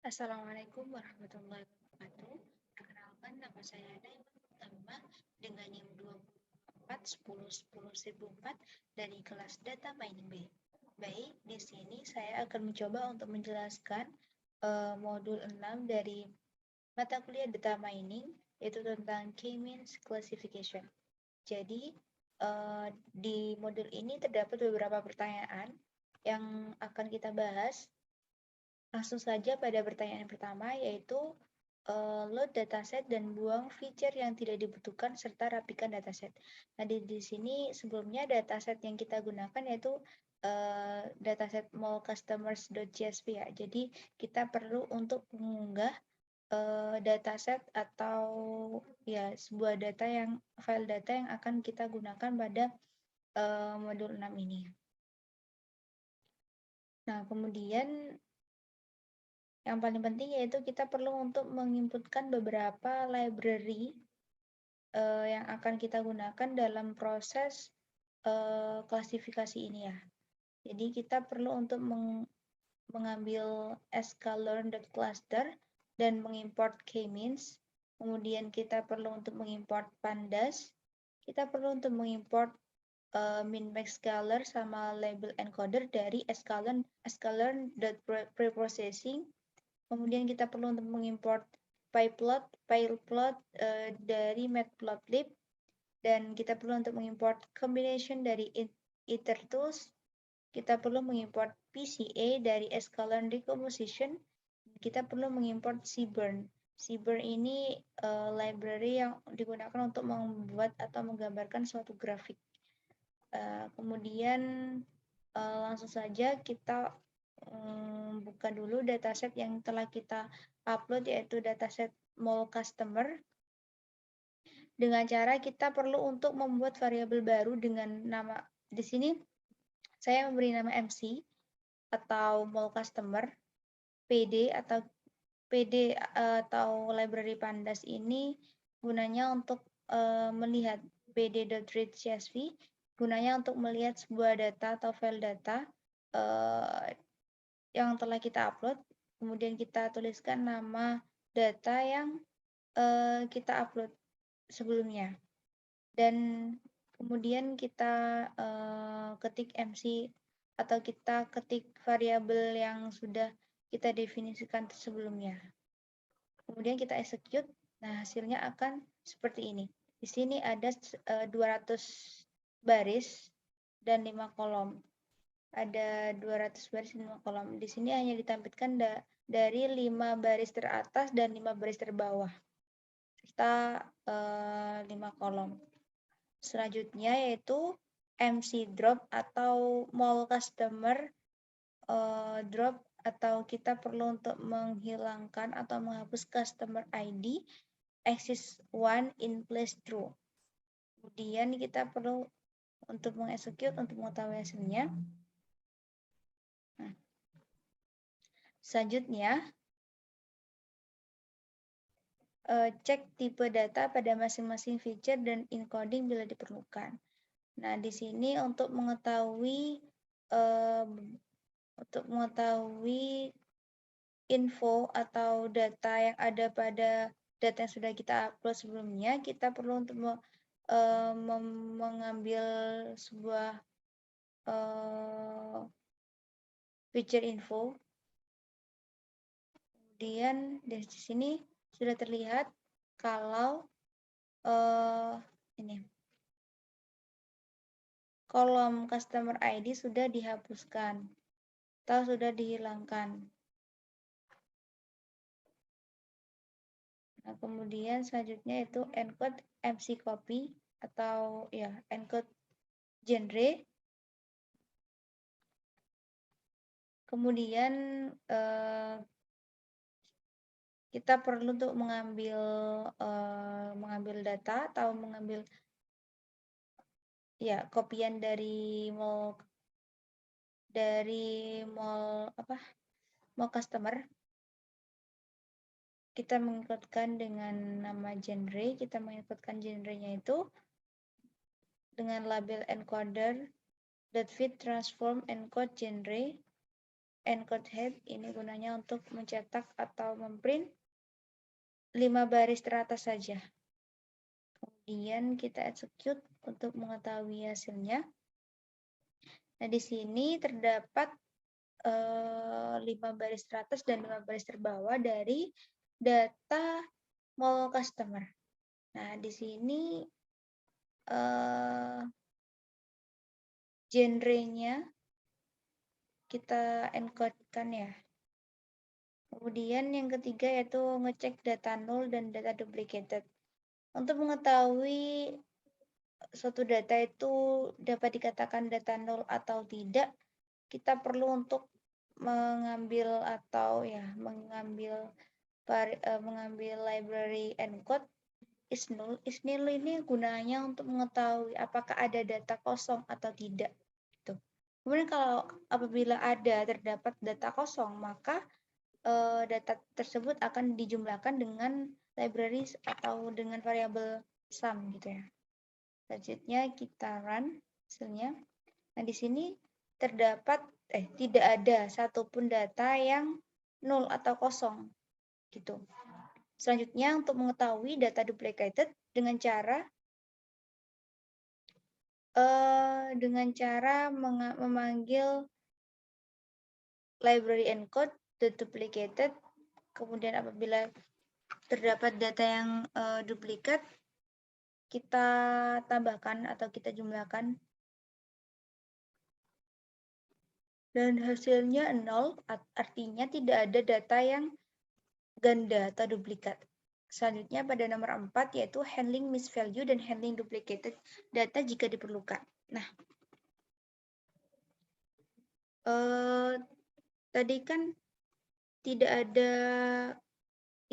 Assalamualaikum warahmatullahi wabarakatuh. Perkenalkan, nama saya Naima Utama dengan NIM 24 dari kelas Data Mining B. Baik, di sini saya akan mencoba untuk menjelaskan modul 6 dari mata kuliah Data Mining, yaitu tentang K-means classification. Jadi, di modul ini terdapat beberapa pertanyaan yang akan kita bahas. Langsung saja pada pertanyaan pertama, yaitu load dataset dan buang feature yang tidak dibutuhkan serta rapikan dataset. Nah, di sini sebelumnya dataset yang kita gunakan yaitu dataset molcustomers.csv ya. Jadi kita perlu untuk mengunggah dataset atau ya sebuah file data yang akan kita gunakan pada modul 6 ini. Nah, kemudian yang paling penting yaitu kita perlu untuk menginputkan beberapa library yang akan kita gunakan dalam proses klasifikasi ini ya. Jadi kita perlu untuk mengambil sklearn.cluster dan mengimport k-means. Kemudian kita perlu untuk mengimport pandas. Kita perlu untuk mengimport min-max scalar sama label encoder dari sklearn.preprocessing. Kemudian kita perlu untuk mengimport pyplot dari matplotlib, dan kita perlu untuk mengimport combination dari itertools. Kita perlu mengimport PCA dari sklearn decomposition. Kita perlu mengimport cburn. Cburn ini library yang digunakan untuk membuat atau menggambarkan suatu grafik. Kemudian langsung saja kita buka dulu dataset yang telah kita upload, yaitu dataset molcustomer. Dengan cara kita perlu untuk membuat variabel baru dengan nama, di sini saya memberi nama MC atau molcustomer. PD atau library pandas ini gunanya untuk melihat pd.read.csv, gunanya untuk melihat sebuah data atau file data yang telah kita upload, kemudian kita tuliskan nama data yang kita upload sebelumnya, dan kemudian kita ketik MC atau kita ketik variabel yang sudah kita definisikan sebelumnya. Kemudian kita execute. Nah, hasilnya akan seperti ini. Di sini ada 200 baris dan 5 kolom. Ada 200 baris dan 5 kolom. Di sini hanya ditampilkan dari 5 baris teratas dan 5 baris terbawah, serta 5 kolom. Selanjutnya yaitu MC drop atau molcustomer drop, atau kita perlu untuk menghilangkan atau menghapus customer ID axis 1 in place true. Kemudian kita perlu untuk mengexecute untuk mengetahui hasilnya. Nah, selanjutnya cek tipe data pada masing-masing feature dan encoding bila diperlukan. Nah, di sini untuk mengetahui info atau data yang ada pada data yang sudah kita upload sebelumnya, kita perlu untuk mengambil sebuah feature info. Kemudian dari sini sudah terlihat kalau ini kolom customer ID sudah dihapuskan atau sudah dihilangkan. Nah, kemudian selanjutnya itu encode MC copy atau ya encode genre. Kemudian kita perlu untuk mengambil data atau mengambil ya kopian dari molcustomer. Kita menginputkan dengan nama genre. Kita menginputkan genrenya itu dengan label encoder .fit transform encode genre. encode head ini gunanya untuk mencetak atau memprint 5 baris teratas saja. Kemudian kita execute untuk mengetahui hasilnya. Nah, di sini terdapat 5 baris teratas dan 5 baris terbawah dari data mall customer. Nah, di sini genrenya kita encode-kan ya. Kemudian yang ketiga yaitu ngecek data null dan data duplicated. Untuk mengetahui suatu data itu dapat dikatakan data null atau tidak, kita perlu untuk mengambil library encode isNull. isNull ini gunanya untuk mengetahui apakah ada data kosong atau tidak. Gitu. Kemudian kalau apabila terdapat data kosong, maka data tersebut akan dijumlahkan dengan library atau dengan variabel sum gitu ya. Selanjutnya kita run hasilnya. Nah, di sini tidak ada satupun data yang nol atau kosong gitu. Selanjutnya untuk mengetahui data duplicated dengan cara memanggil library encode the duplicated. Kemudian apabila terdapat data yang duplikat, kita tambahkan atau kita jumlahkan dan hasilnya 0, artinya tidak ada data yang ganda atau duplikat. Selanjutnya pada nomor 4 yaitu handling misvalue dan handling duplicated data jika diperlukan. Nah, tadi kan tidak ada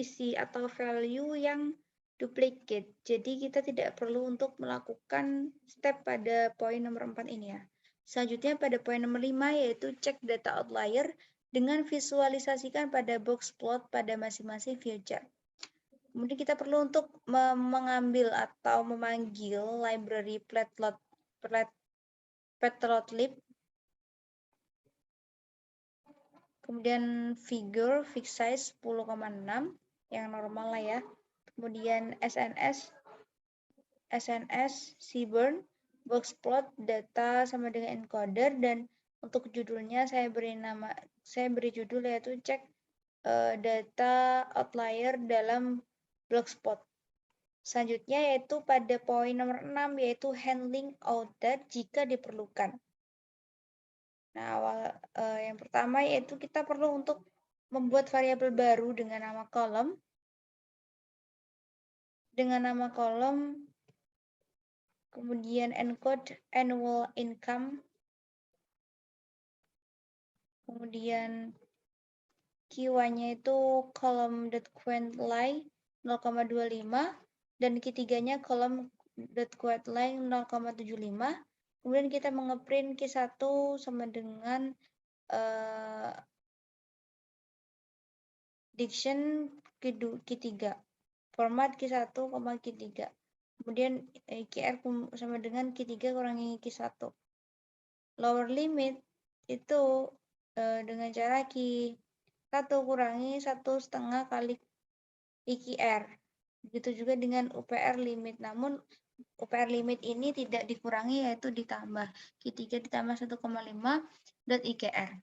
isi atau value yang duplicate. Jadi kita tidak perlu untuk melakukan step pada poin nomor 4 ini ya. Selanjutnya pada poin nomor 5 yaitu cek data outlier dengan visualisasikan pada box plot pada masing-masing view chart. Kemudian kita perlu untuk mengambil atau memanggil library plotlib. Kemudian figure fixed size 10,6 yang normal lah ya. Kemudian SNS Seaborn box plot data sama dengan encoder, dan untuk judulnya saya beri judul yaitu cek data outlier dalam blogspot. Selanjutnya yaitu pada poin nomor 6 yaitu handling outdata jika diperlukan. Nah, yang pertama yaitu kita perlu untuk membuat variabel baru dengan nama kolom. Kemudian encode annual income, kemudian Q1-nya itu column.quantLy 0,25 dan Q3-nya column.quantLy 0,75. Kemudian kita mengeprint Q1 sama dengan diction Q3, format Q1, Q3. Kemudian IKR sama dengan Q3 kurangi Q1. Lower limit itu dengan cara Q1 kurangi 1,5 kali IKR. Begitu juga dengan UPR limit. Namun UPR limit ini tidak dikurangi yaitu ditambah. Q3 ditambah 1,5 dan IKR.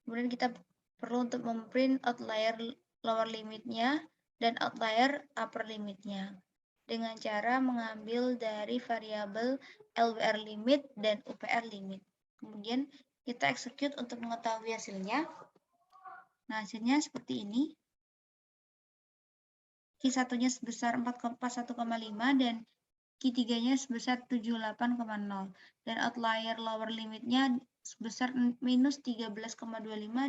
Kemudian kita perlu untuk memprint outlier lower limitnya dan outlier upper limitnya dengan cara mengambil dari variabel LWR limit dan UPR limit. Kemudian kita execute untuk mengetahui hasilnya. Nah, hasilnya seperti ini. Q1-nya sebesar 4,1,5 dan Q3-nya sebesar 78,0. Dan outlier lower limitnya sebesar minus 13,25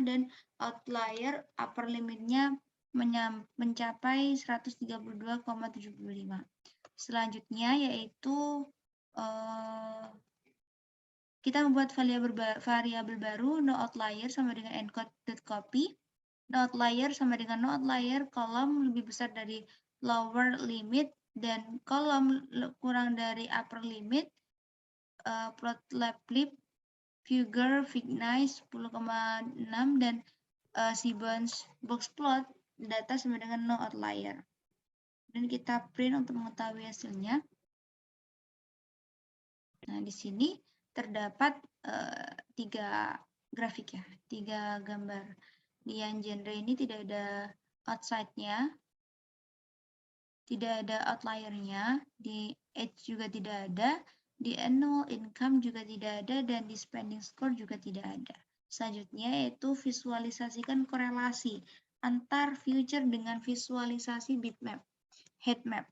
dan outlier upper limitnya mencapai 132,75. Selanjutnya yaitu kita membuat variabel baru no outlier sama dengan encode.copy. No outlier sama dengan no outlier kolom lebih besar dari lower limit dan kolom kurang dari upper limit. Plotlib Figure Vignice 10,6 dan Seaborn's box plot data sama dengan no outlier. Dan kita print untuk mengetahui hasilnya. Nah, di sini terdapat 3 grafik ya, 3 gambar. Di yang genre ini tidak ada outside-nya, tidak ada outlier-nya, di age juga tidak ada, di annual income juga tidak ada, dan di spending score juga tidak ada. Selanjutnya yaitu visualisasikan korelasi antar future dengan visualisasi bitmap, heatmap.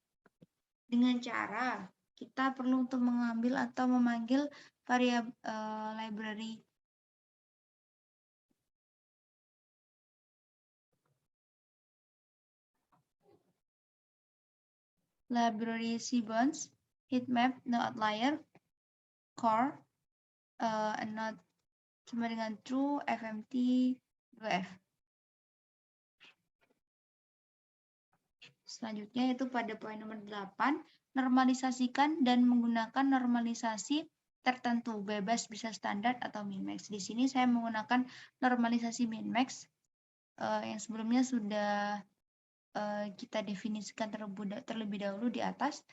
Dengan cara kita perlu untuk mengambil atau memanggil variabel library Seaborns, heatmap, no outlier, core, not sama dengan true, FMT, 2F. Selanjutnya yaitu pada poin nomor 8, normalisasikan dan menggunakan normalisasi tertentu, bebas bisa standar atau min-max. Di sini saya menggunakan normalisasi min-max yang sebelumnya sudah kita definisikan terlebih dahulu di atas,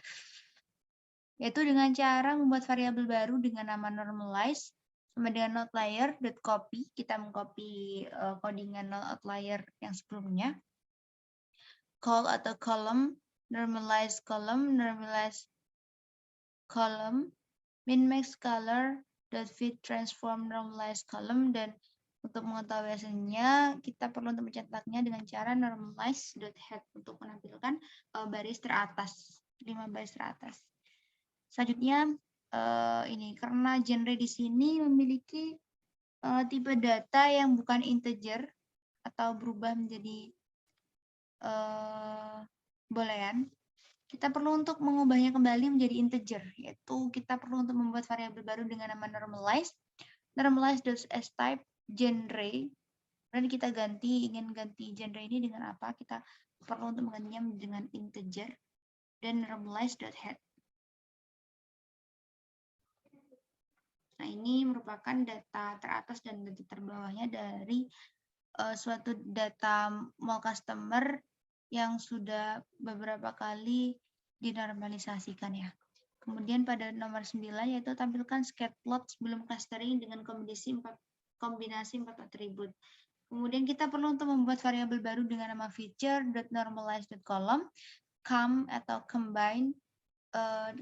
yaitu dengan cara membuat variabel baru dengan nama normalize sama dengan outlier.copy, kita mengcopy codingan outlier yang sebelumnya, call atau column, normalize column, min-max color, .fit transform normalize column, dan untuk mengetahui hasilnya kita perlu untuk mencetaknya dengan cara normalize.head untuk menampilkan baris teratas, 5 baris teratas. Selanjutnya ini karena genre di sini memiliki tipe data yang bukan integer atau berubah menjadi boolean, kita perlu untuk mengubahnya kembali menjadi integer, yaitu kita perlu untuk membuat variabel baru dengan nama normalize, normalize.type genre, dan kita ingin ganti genre ini dengan apa? Kita perlu untuk menggantinya dengan integer dan normalize.head. Nah, ini merupakan data teratas dan data terbawahnya dari suatu data mall customer yang sudah beberapa kali dinormalisasikan ya. Kemudian pada nomor 9 yaitu tampilkan scatplot sebelum clustering dengan kombinasi 4 atribut. Kemudian kita perlu untuk membuat variabel baru dengan nama feature.normalize.column, com atau combine.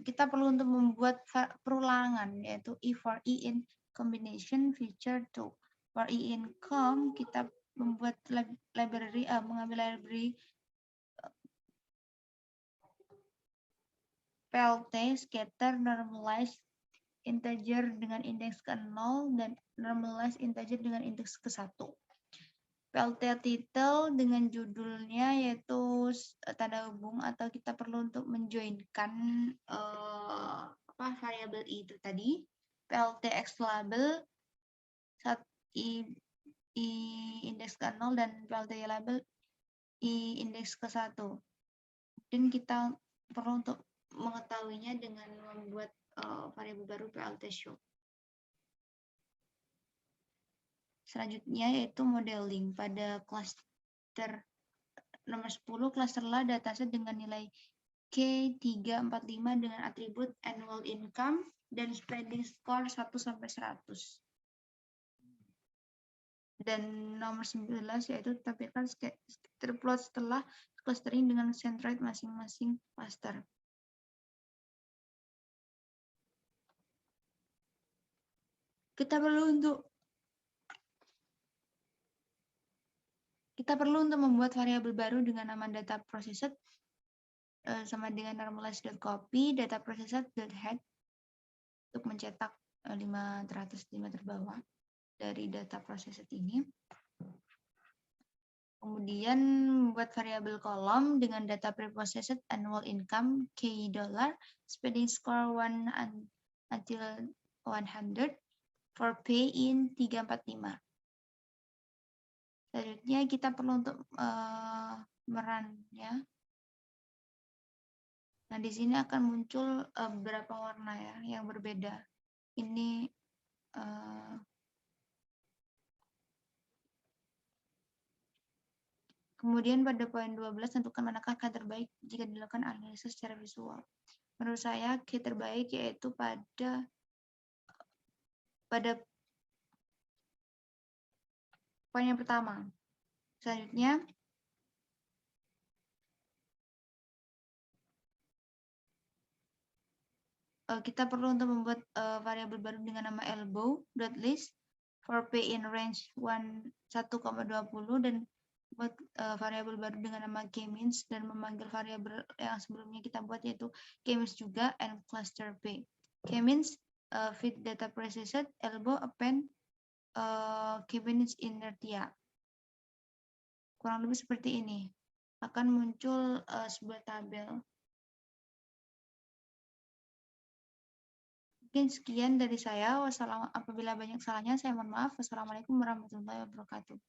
Kita perlu untuk membuat perulangan yaitu for e in combination feature to. For e in com kita membuat mengambil library PLT, scatter, normalize integer dengan indeks ke-0 dan normalize integer dengan indeks ke-1. PLT title dengan judulnya yaitu tanda hubung atau kita perlu untuk menjoinkan variabel itu tadi. PLT X label i indeks ke-0 dan PLT label i indeks ke-1. Dan kita perlu untuk mengetahuinya dengan membuat variabel baru PLT show. Selanjutnya yaitu modeling. Pada cluster nomor 10, clusterlah dataset dengan nilai K345 dengan atribut annual income dan spending score 1-100. Dan nomor 19 yaitu tampilkan scatter plot setelah clustering dengan centroid masing-masing cluster. Kita perlu untuk membuat variabel baru dengan nama data processed sama dengan normalize.copy, data processed.head untuk mencetak 5 teratas 5 terbawah dari data processed ini. Kemudian membuat variabel kolom dengan data preprocessed annual income K dollar, spending score 1 until 100 for pay in 345. Selanjutnya kita perlu untuk merunnya. Nah, di sini akan muncul beberapa warna ya yang berbeda. Ini Kemudian pada poin 12, tentukan manakah key terbaik jika dilakukan analisis secara visual. Menurut saya key terbaik yaitu pada poin yang pertama. Selanjutnya, kita perlu untuk membuat variabel baru dengan nama elbow.list for p in range 1,20 dan buat variabel baru dengan nama k-means dan memanggil variabel yang sebelumnya kita buat yaitu k-means juga and cluster p. K-means fit data preset, elbow append k-means inertia. Kurang lebih seperti ini. Akan muncul sebuah tabel. Mungkin sekian dari saya. Apabila banyak salahnya, saya mohon maaf. Wassalamualaikum warahmatullahi wabarakatuh.